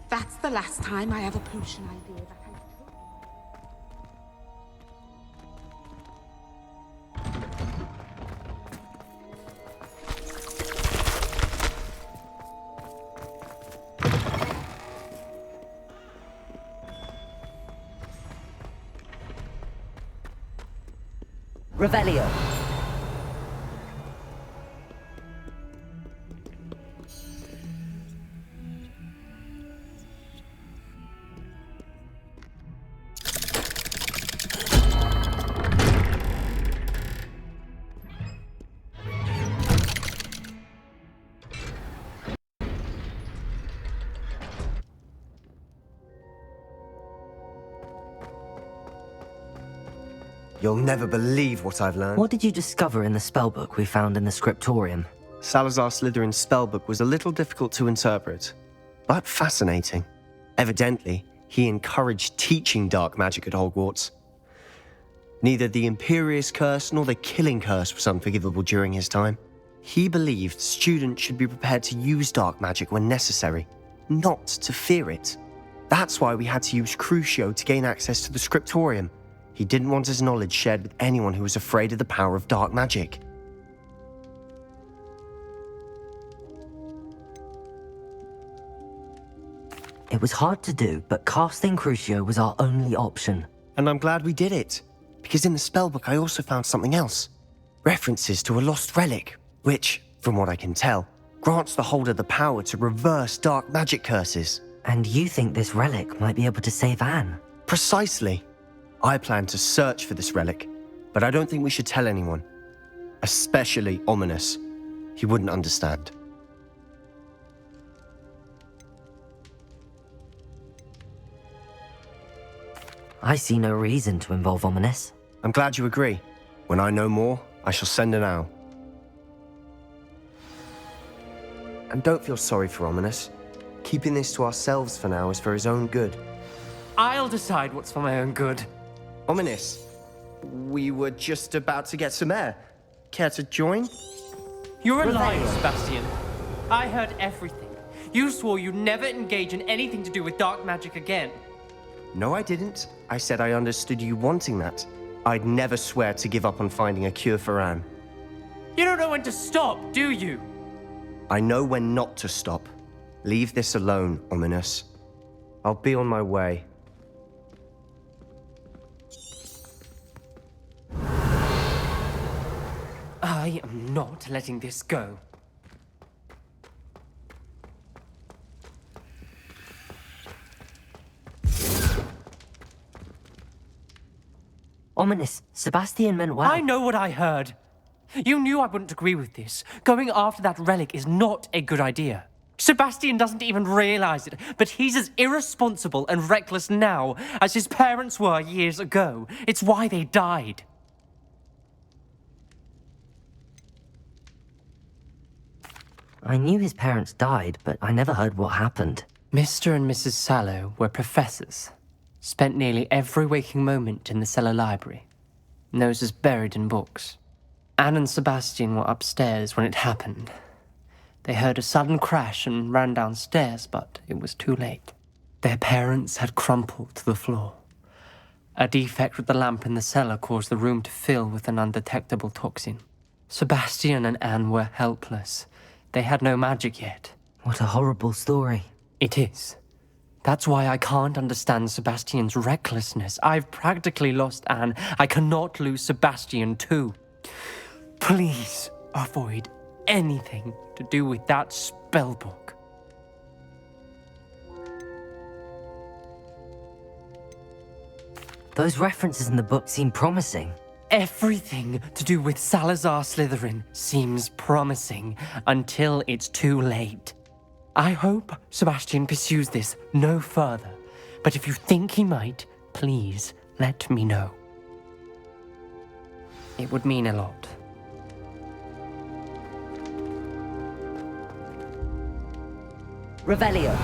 That's the last time I have a potion idea that I took. Revelio. You'll never believe what I've learned. What did you discover in the spellbook we found in the scriptorium? Salazar Slytherin's spellbook was a little difficult to interpret, but fascinating. Evidently, he encouraged teaching dark magic at Hogwarts. Neither the Imperious Curse nor the Killing Curse was unforgivable during his time. He believed students should be prepared to use dark magic when necessary, not to fear it. That's why we had to use Crucio to gain access to the scriptorium. He didn't want his knowledge shared with anyone who was afraid of the power of dark magic. It was hard to do, but casting Crucio was our only option. And I'm glad we did it, because in the spellbook I also found something else. References to a lost relic, which, from what I can tell, grants the holder the power to reverse dark magic curses. And you think this relic might be able to save Anne? Precisely. I plan to search for this relic, but I don't think we should tell anyone. Especially Ominous. He wouldn't understand. I see no reason to involve Ominous. I'm glad you agree. When I know more, I shall send an owl. And don't feel sorry for Ominous. Keeping this to ourselves for now is for his own good. I'll decide what's for my own good. Ominous, we were just about to get some air. Care to join? You're a liar, Sebastian. I heard everything. You swore you'd never engage in anything to do with dark magic again. No, I didn't. I said I understood you wanting that. I'd never swear to give up on finding a cure for Anne. You don't know when to stop, do you? I know when not to stop. Leave this alone, Ominous. I'll be on my way. I am not letting this go. Ominous, Sebastian meant well. I know what I heard. You knew I wouldn't agree with this. Going after that relic is not a good idea. Sebastian doesn't even realize it, but he's as irresponsible and reckless now as his parents were years ago. It's why they died. I knew his parents died, but I never heard what happened. Mr. and Mrs. Sallow were professors. Spent nearly every waking moment in the cellar library. Noses buried in books. Anne and Sebastian were upstairs when it happened. They heard a sudden crash and ran downstairs, but it was too late. Their parents had crumpled to the floor. A defect with the lamp in the cellar caused the room to fill with an undetectable toxin. Sebastian and Anne were helpless. They had no magic yet. What a horrible story. It is. That's why I can't understand Sebastian's recklessness. I've practically lost Anne. I cannot lose Sebastian too. Please avoid anything to do with that spellbook. Those references in the book seem promising. Everything to do with Salazar Slytherin seems promising until it's too late. I hope Sebastian pursues this no further, but if you think he might, please let me know. It would mean a lot. Revelio.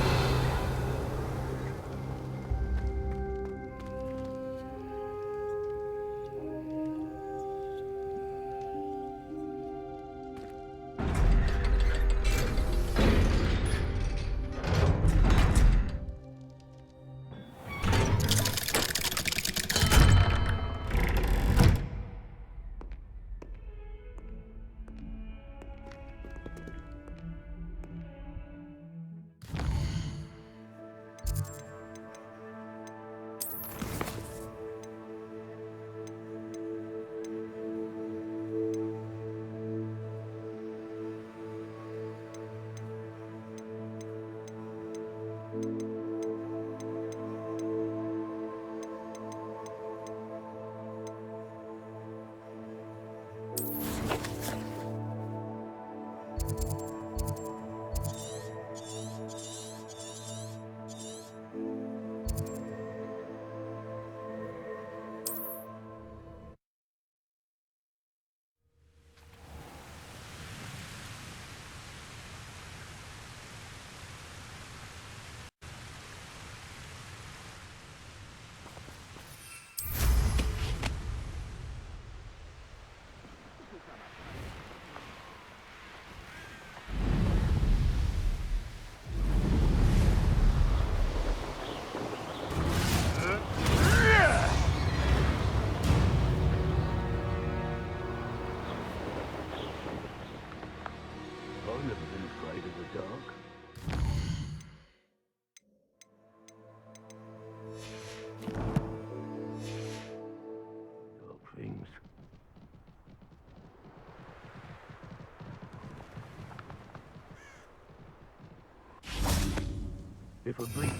If a breeze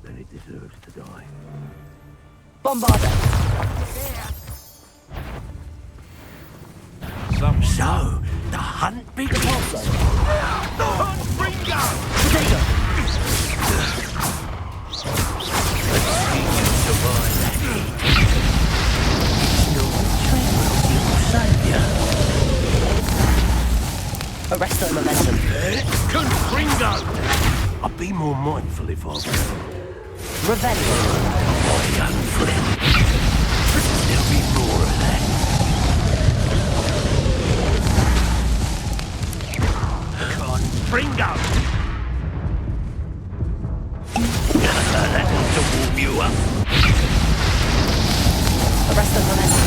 then it deserves to die. Bombarda. So, the hunt begins. Hunt Ringo! Arresto momentum. Confringo! I'll be more mindful if I were. Revelio. My young friend. There'll be more of that. Confringo! That ought to warm you up. Arresto momentum.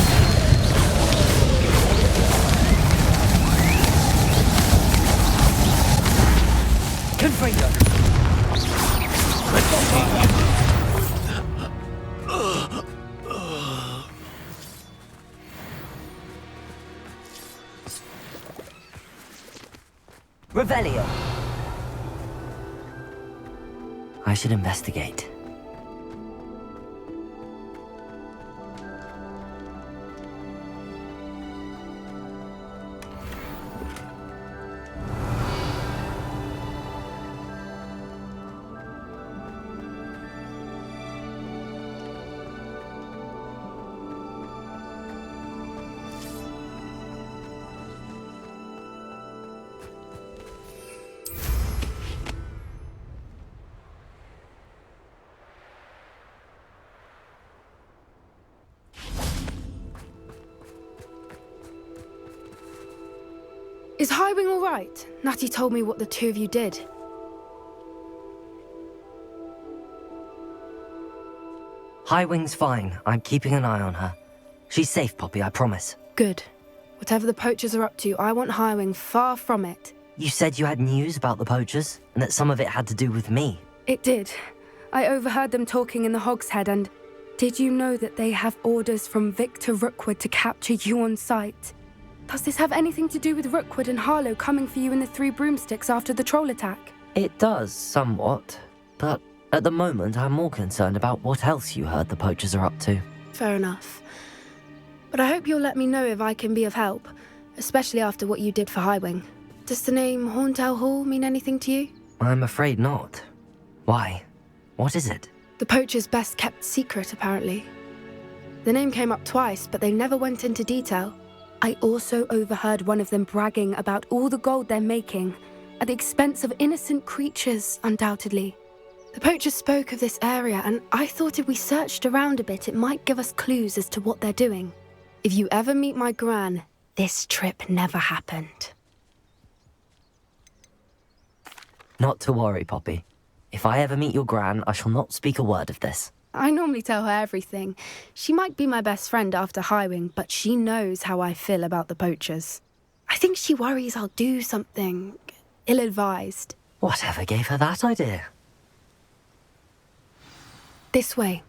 Confringo. Revelio. I should investigate. Is Highwing all right? Natty told me what the two of you did. Highwing's fine. I'm keeping an eye on her. She's safe, Poppy, I promise. Good. Whatever the poachers are up to, I want Highwing far from it. You said you had news about the poachers, and that some of it had to do with me. It did. I overheard them talking in the Hogshead, and did you know that they have orders from Victor Rookwood to capture you on sight? Does this have anything to do with Rookwood and Harlow coming for you in the Three Broomsticks after the troll attack? It does, somewhat. But at the moment, I'm more concerned about what else you heard the poachers are up to. Fair enough. But I hope you'll let me know if I can be of help, especially after what you did for Highwing. Does the name Horntail Hall mean anything to you? I'm afraid not. Why? What is it? The poacher's best kept secret, apparently. The name came up twice, but they never went into detail. I also overheard one of them bragging about all the gold they're making, at the expense of innocent creatures, undoubtedly. The poacher spoke of this area, and I thought if we searched around a bit, it might give us clues as to what they're doing. If you ever meet my gran, this trip never happened. Not to worry, Poppy. If I ever meet your gran, I shall not speak a word of this. I normally tell her everything. She might be my best friend after Highwing, but she knows how I feel about the poachers. I think she worries I'll do something ill-advised. Whatever gave her that idea? This way.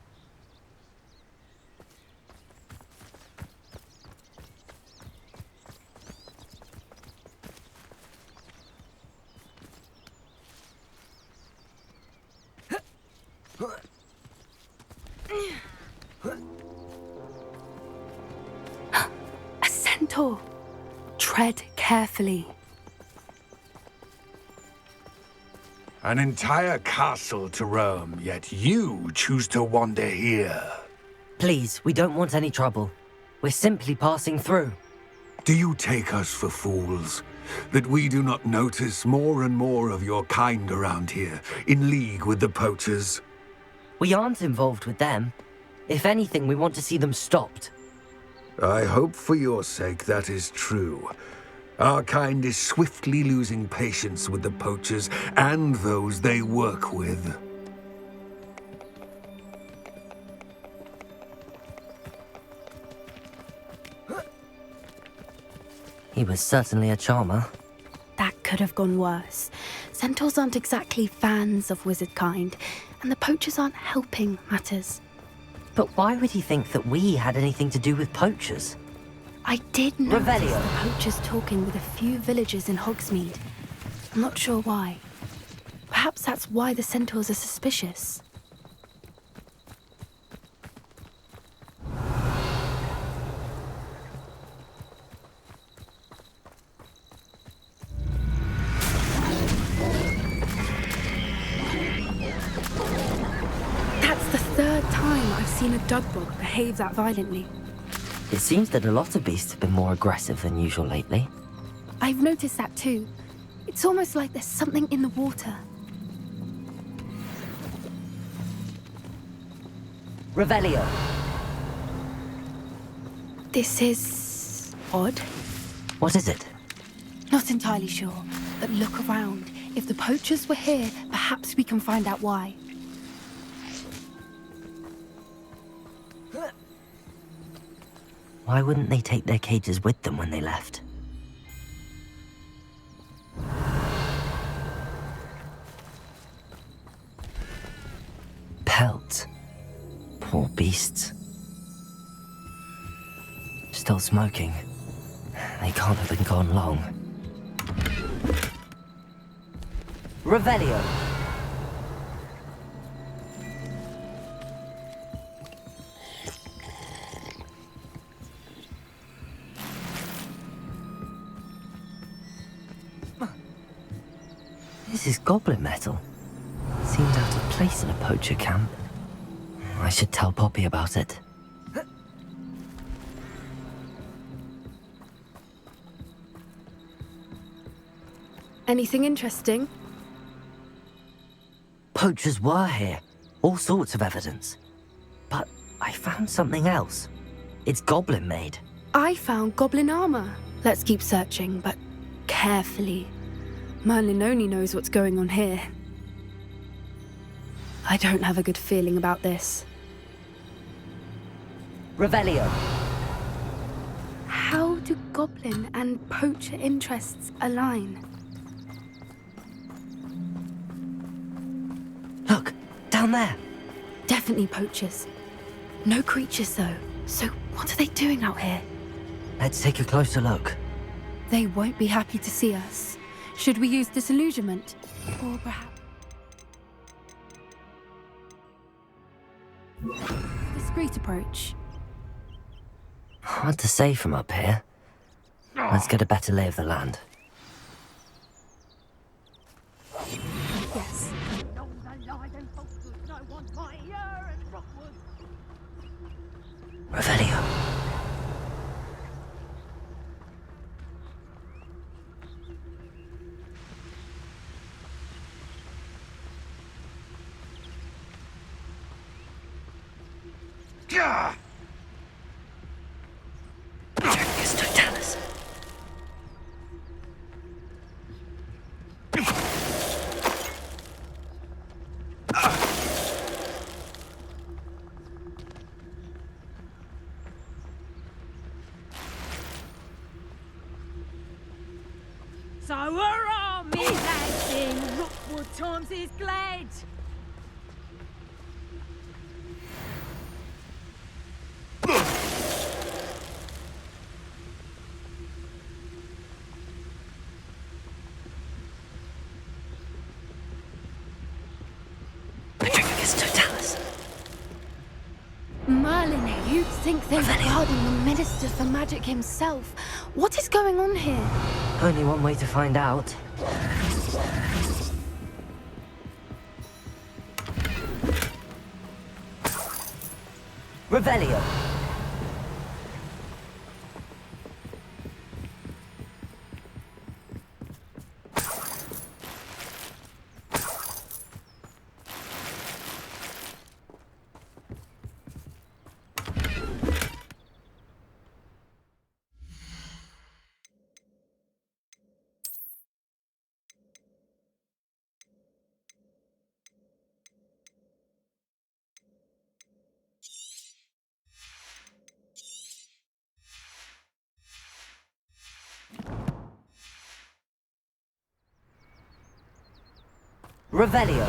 A centaur. Tread carefully. An entire castle to roam, yet you choose to wander here. Please, we don't want any trouble. We're simply passing through. Do you take us for fools? That we do not notice more and more of your kind around here, in league with the poachers? We aren't involved with them. If anything, we want to see them stopped. I hope for your sake that is true. Our kind is swiftly losing patience with the poachers and those they work with. He was certainly a charmer. That could have gone worse. Centaurs aren't exactly fans of wizard kind, and the poachers aren't helping matters. But why would he think that we had anything to do with poachers? I did notice Revelio. the poachers talking with a few villagers in Hogsmeade. I'm not sure why. Perhaps that's why the centaurs are suspicious. That's the third time I've seen a dugbog behave that violently. It seems that a lot of beasts have been more aggressive than usual lately. I've noticed that too. It's almost like there's something in the water. Revelio. This is odd. What is it? Not entirely sure, but look around. If the poachers were here, perhaps we can find out why. Why wouldn't they take their cages with them when they left? Pelts. Poor beasts. Still smoking. They can't have been gone long. Revelio. This is goblin metal. Seems out of place in a poacher camp. I should tell Poppy about it. Anything interesting? Poachers were here. All sorts of evidence. But I found something else. It's goblin made. I found goblin armor. Let's keep searching, but carefully. Merlin only knows what's going on here. I don't have a good feeling about this. Revelio. How do goblin and poacher interests align? Look, down there. Definitely poachers. No creatures, though. So what are they doing out here? Let's take a closer look. They won't be happy to see us. Should we use disillusionment? Or perhaps... discreet approach. Hard to say from up here. Let's get a better lay of the land. Yes. Revelio. Gah! Dracus Totalis. So hurrah, me lads in Rookwood times is glad. Dracus Totalis. Merlin, you'd think they were guarding the Minister for Magic himself. What is going on here? Only one way to find out. Revelio. Revelio.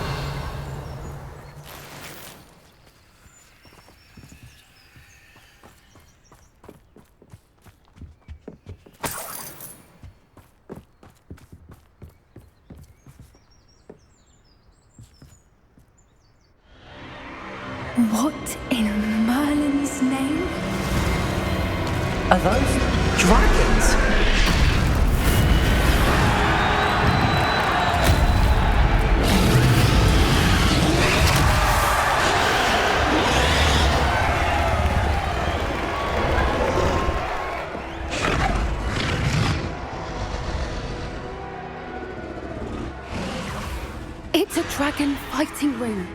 What in Merlin's name? Are those dragons? It's a dragon fighting ring.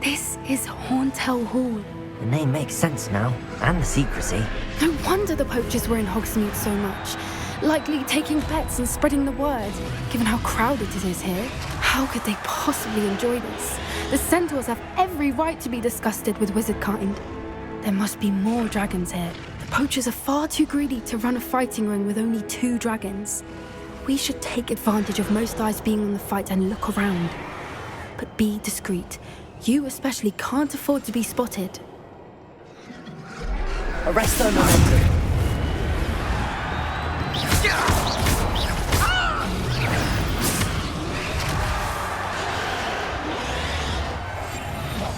This is Hauntel Hall. The name makes sense now, and the secrecy. No wonder the poachers were in Hogsmeade so much. Likely taking bets and spreading the word, given how crowded it is here. How could they possibly enjoy this? The centaurs have every right to be disgusted with wizard kind. There must be more dragons here. The poachers are far too greedy to run a fighting ring with only 2 dragons. We should take advantage of most eyes being on the fight and look around. But be discreet. You especially can't afford to be spotted. Arrest their momentum.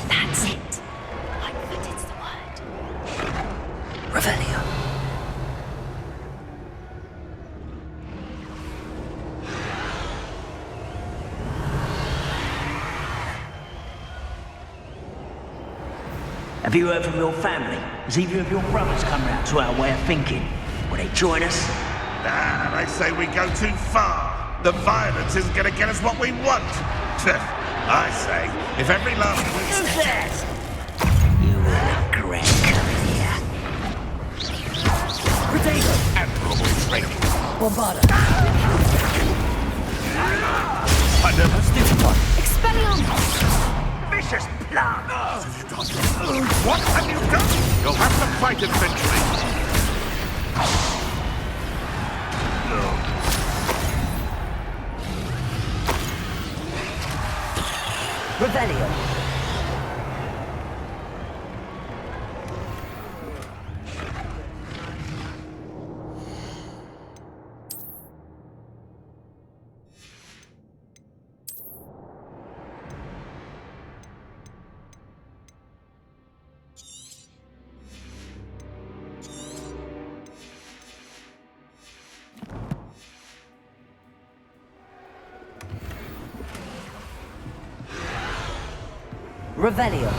That's it. Like that is the word. Revelio. Have you heard from your family? Has either of your brothers come round to our way of thinking? Will they join us? Nah, they say we go too far. The violence isn't going to get us what we want. I say, if every last Who's week's... that? You will regret coming here. Admirable training. Bombarda. I never Stupid one. Expelliarmus! Vicious plum! What have you done? You'll have to fight eventually. Revelio. Revelio.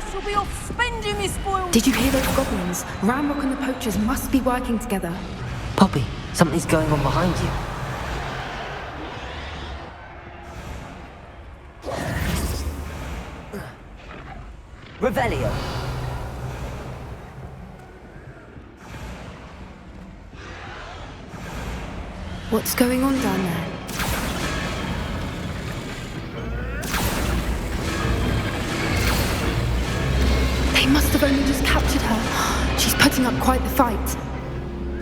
She'll be off spending me spoils. Did you hear those goblins? Ramrock and the poachers must be working together. Poppy, something's going on behind you. Revelio. What's going on down there? They must have only just captured her. She's putting up quite the fight.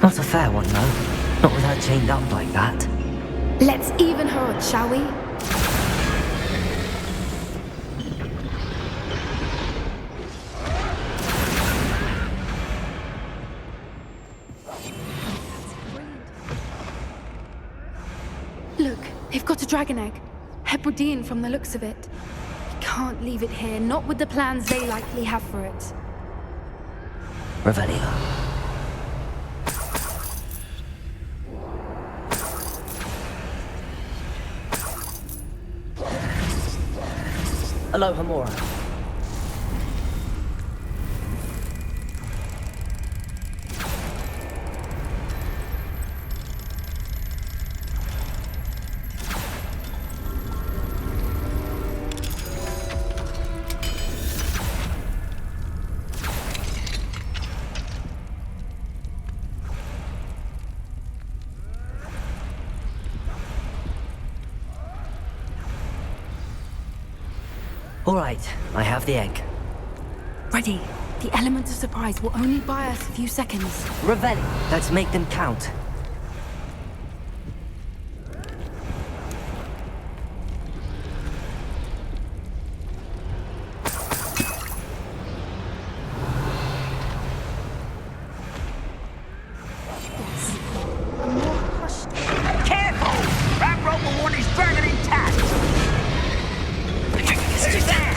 Not a fair one, though. Not with her chained up like that. Let's even her odds, shall we? Look, they've got a dragon egg. Hebridean from the looks of it. We can't leave it here, not with the plans they likely have for it. Revelio. Aloha Mora. All right, I have the egg. Ready. The element of surprise will only buy us a few seconds. Revelli, let's make them count. Careful! That rope will want his dragon intact! Who's that?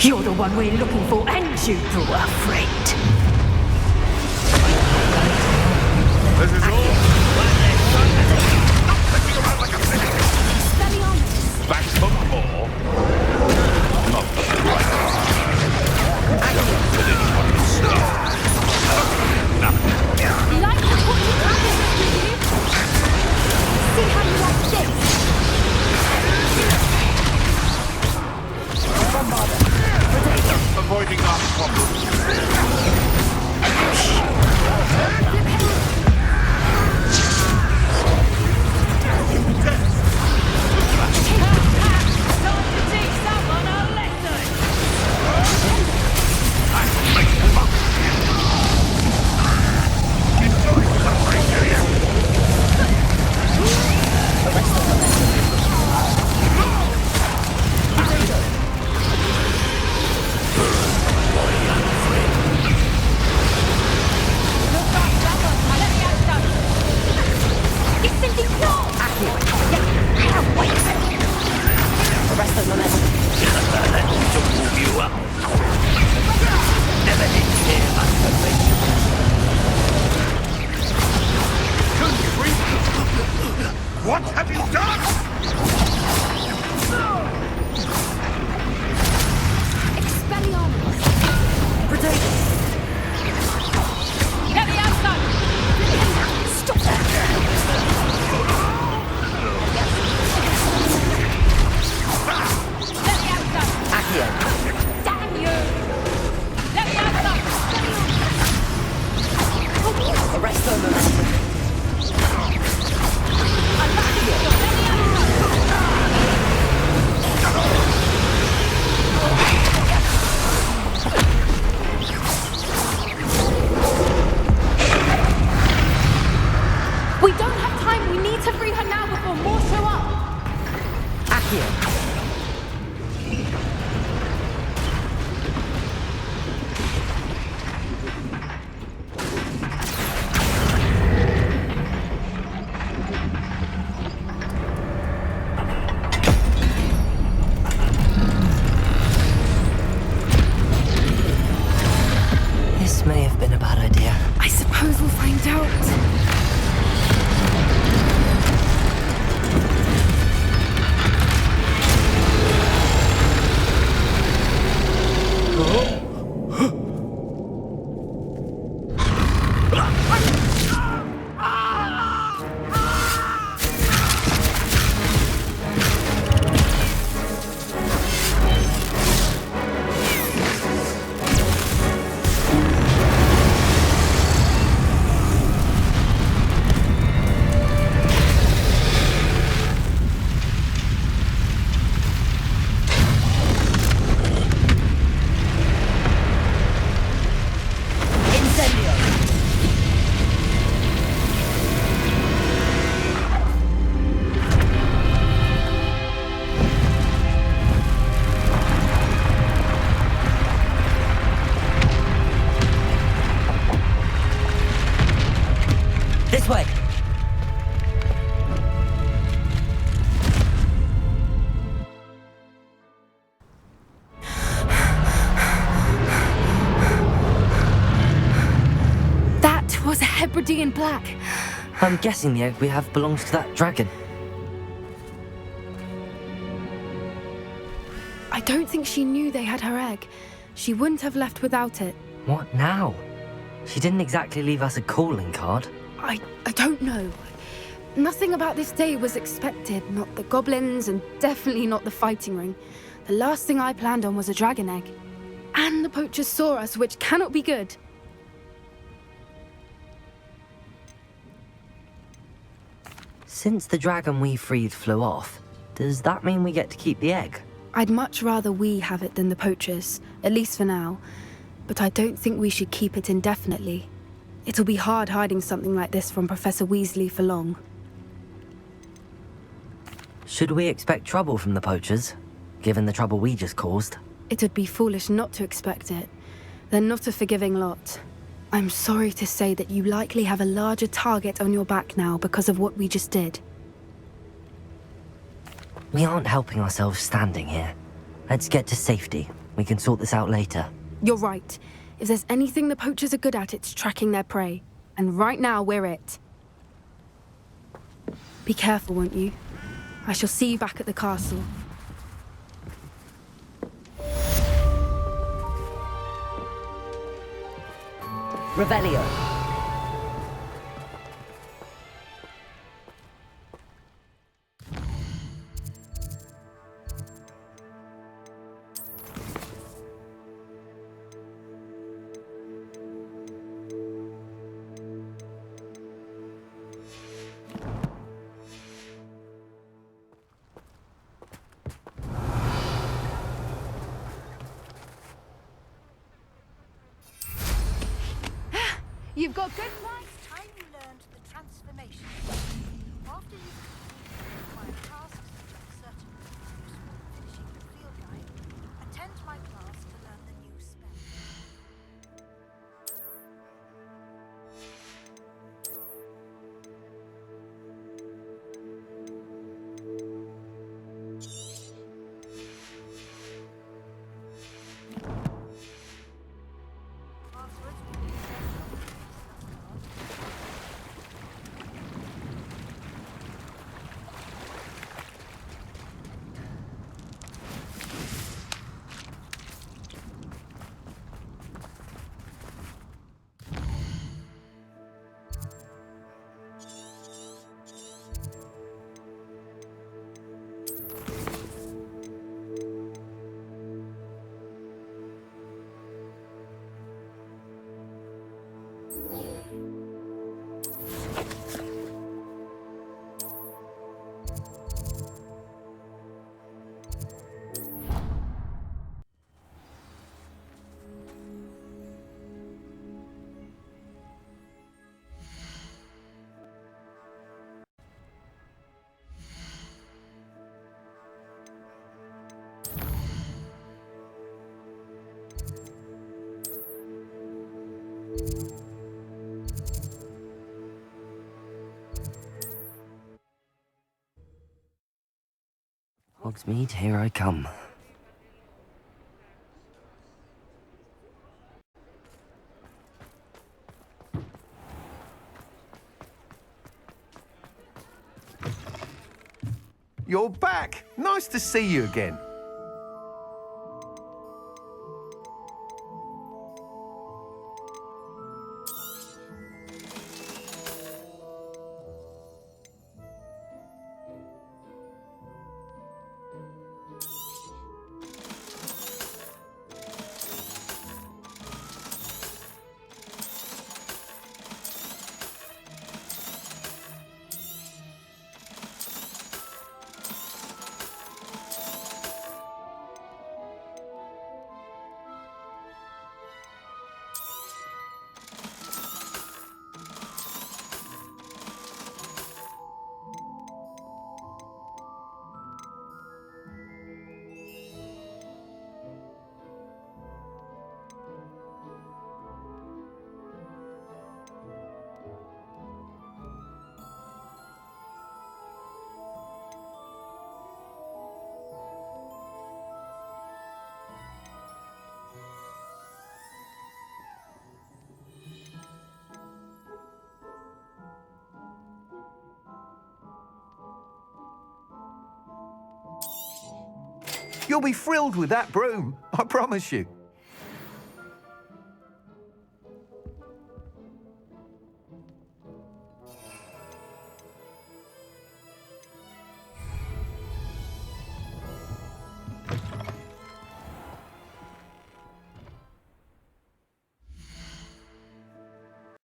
You're the one we're looking for, and you, poor friend. This is all. Back for more. Not the right. Like the watching happens with you. See how you like this. Avoiding our problems. Time to teach someone a lesson. It's simply pure. What have you done? Expelliarmus. Leviosa! Stop that. Leviosa! Damn you. Leviosa! We don't have time. We need to free her now before more show up. This may have been a bad idea. I suppose we'll find out. This way! That was a Hebridean black. I'm guessing the egg we have belongs to that dragon. I don't think she knew they had her egg. She wouldn't have left without it. What now? She didn't exactly leave us a calling card. I don't know. Nothing about this day was expected. Not the goblins, and definitely not the fighting ring. The last thing I planned on was a dragon egg. And the poachers saw us, which cannot be good. Since the dragon we freed flew off, does that mean we get to keep the egg? I'd much rather we have it than the poachers, at least for now. But I don't think we should keep it indefinitely. It'll be hard hiding something like this from Professor Weasley for long. Should we expect trouble from the poachers, given the trouble we just caused? It would be foolish not to expect it. They're not a forgiving lot. I'm sorry to say that you likely have a larger target on your back now because of what we just did. We aren't helping ourselves standing here. Let's get to safety. We can sort this out later. You're right. If there's anything the poachers are good at, it's tracking their prey. And right now, we're it. Be careful, won't you? I shall see you back at the castle. Revelio. You've got good points. Time you learned the transformation. After you've completed the required tasks, such as certain useful finishing the field guide, attend my class to learn the new spell. Hogsmeade, here I come. You're back! Nice to see you again. You'll be thrilled with that broom, I promise you.